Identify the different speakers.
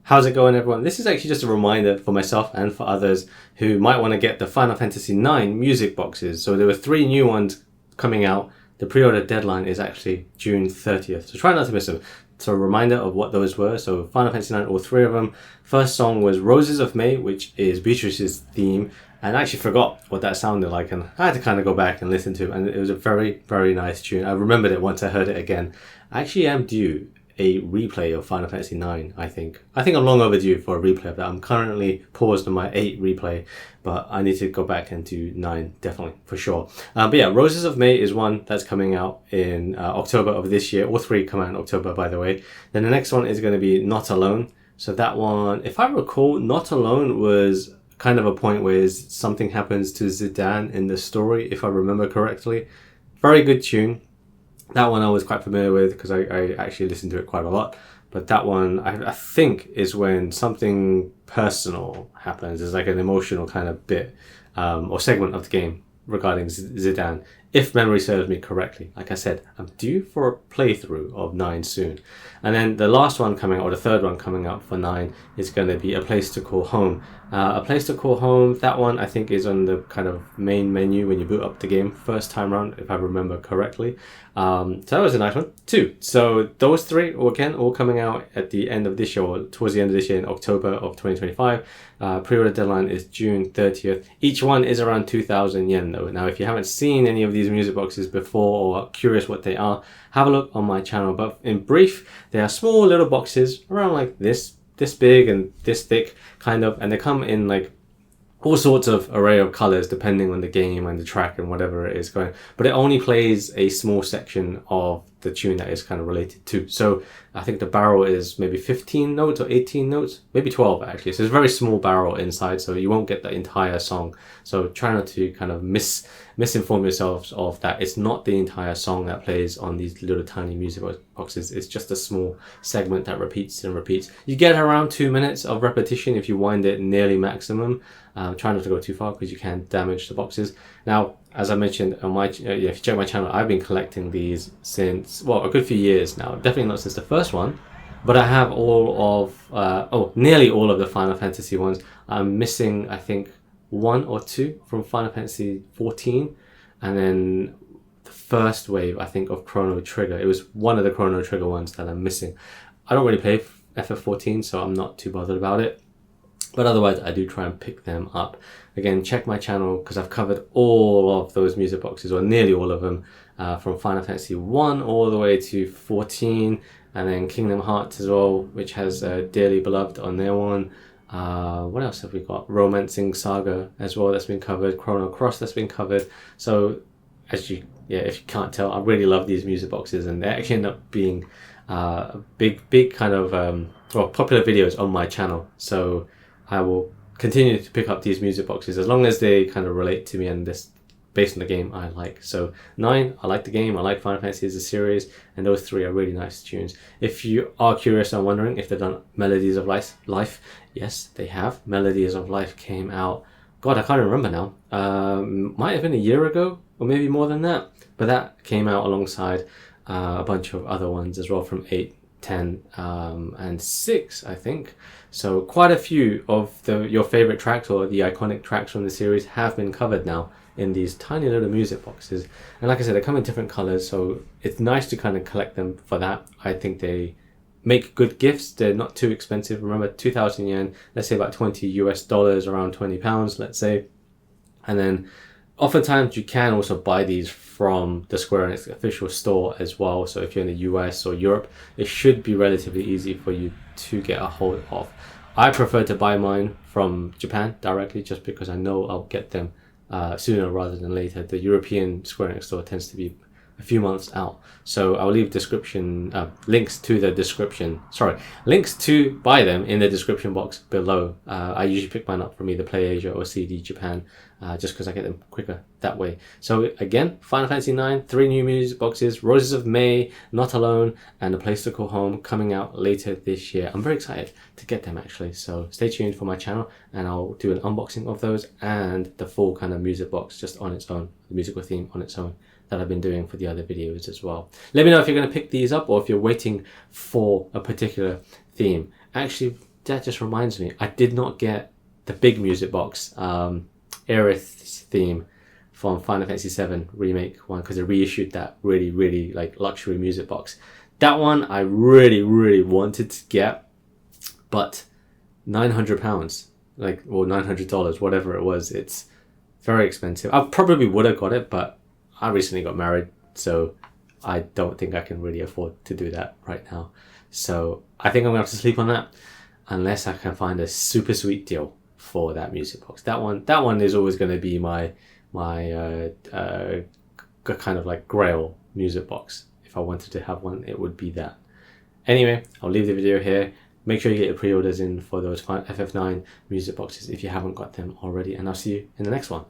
Speaker 1: How's it going, everyone? This is actually just a reminder for myself and for others who might want to get the Final Fantasy IX music boxes. So there were 3 new ones coming out. The pre-order deadline is actually June 30th, so try not to miss them. So a reminder of what those were. So Final Fantasy IX, all 3 of them. First song was Roses of May, which is Beatrice's theme. And I actually forgot what that sounded like, and I had to kind of go back and listen to it, and it was a very, very nice tune. I remembered it once I heard it again. I actually am due a replay of Final Fantasy IX, I think. I'm long overdue for a replay of that. I'm currently paused on my 8 replay, but I need to go back and do 9, definitely, for sure. But yeah, Roses of May is one that's coming out in October of this year. All 3 come out in October, by the way. Then the next one is going to be Not Alone. So that one, if I recall, Not Alone was kind of a point where something happens to Zidane in the story, if I remember correctly. Very good tune. That one I was quite familiar with because I actually listened to it quite a lot. But that one, I think, is when something personal happens. It's like an emotional kind of bit or segment of the game regarding Zidane, if memory serves me correctly. Like I said, I'm due for a playthrough of 9 soon. And then the last one coming out, or the third one coming out for 9, is going to be A Place to Call Home. A Place to Call Home, that one I think is on the kind of main menu when you boot up the game first time around, if I remember correctly. So that was a nice one too. So those 3, again, all coming out at the end of this year, or towards the end of this year in October of 2025. Pre-order deadline is June 30th. Each one is around 2,000 yen though. Now, if you haven't seen any of these music boxes before or curious what they are, have a look on my channel. But in brief, they are small little boxes around like this big and this thick kind of, and they come in like all sorts of array of colors depending on the game and the track and whatever it is going, but it only plays a small section of the tune that is kind of related to. So I think the barrel is maybe 15 notes or 18 notes, maybe 12 actually. So it's a very small barrel inside, so you won't get the entire song. So try not to kind of misinform yourselves of that. It's not the entire song that plays on these little tiny music boxes. It's just a small segment that repeats and repeats. You get around 2 minutes of repetition if you wind it nearly maximum. Try not to go too far because you can damage the boxes. Now, as I mentioned on my, if you check my channel, I've been collecting these since, well, a good few years now. Definitely not since the first one, but I have all of, nearly all of the Final Fantasy ones. I'm missing, I think, 1 or 2 from Final Fantasy 14, and then the first wave, I think, of Chrono Trigger. It was one of the Chrono Trigger ones that I'm missing. I don't really play FF14, so I'm not too bothered about it. But otherwise, I do try and pick them up. Again, check my channel because I've covered all of those music boxes, or nearly all of them, from Final Fantasy 1 all the way to 14, and then Kingdom Hearts as well, which has Dearly Beloved on their one. What else have we got? Romancing Saga as well, that's been covered. Chrono Cross, that's been covered. So, if you can't tell, I really love these music boxes, and they actually end up being big kind of popular videos on my channel. So I will continue to pick up these music boxes as long as they kind of relate to me and this based on the game I like. So 9, I like the game, I like Final Fantasy as a series, and those 3 are really nice tunes. If you are curious and wondering if they've done Melodies of Life, yes, they have. Melodies of Life came out, God, I can't remember now. Might have been a year ago, or maybe more than that. But that came out alongside a bunch of other ones as well from 8, 10, and 6, I think. So quite a few of your favorite tracks or the iconic tracks from the series have been covered now in these tiny little music boxes. And like I said, they come in different colors, so it's nice to kind of collect them for that. I think they make good gifts. They're not too expensive. Remember, 2,000 yen, let's say about $20 around 20 pounds, let's say. And then oftentimes you can also buy these from the Square Enix official store as well. So if you're in the US or Europe, it should be relatively easy for you to get a hold of. I prefer to buy mine from Japan directly, just because I know I'll get them sooner rather than later. The European Square Enix store tends to be a few months out. So I'll leave links to buy them in the description box below. I usually pick mine up from either PlayAsia or CD Japan, just because I get them quicker that way. So again, Final Fantasy IX, 3 new music boxes, Roses of May, Not Alone, and A Place to Call Home coming out later this year. I'm very excited to get them actually, so stay tuned for my channel and I'll do an unboxing of those and the full kind of music box just on its own, the musical theme on its own, that I've been doing for the other videos as well. Let me know if you're going to pick these up or if you're waiting for a particular theme. Actually, that just reminds me, I did not get the big music box, Aerith's theme from Final Fantasy VII Remake one, because they reissued that really like luxury music box. That one I really wanted to get, but £900, like, or $900, whatever it was. It's very expensive. I probably would have got it, but I recently got married, so I don't think I can really afford to do that right now. So I think I'm gonna have to sleep on that, unless I can find a super sweet deal for that music box. That one is always going to be my kind of like grail music box. If I wanted to have one, it would be that. Anyway, I'll leave the video here. Make sure you get your pre-orders in for those FF9 music boxes if you haven't got them already, and I'll see you in the next one.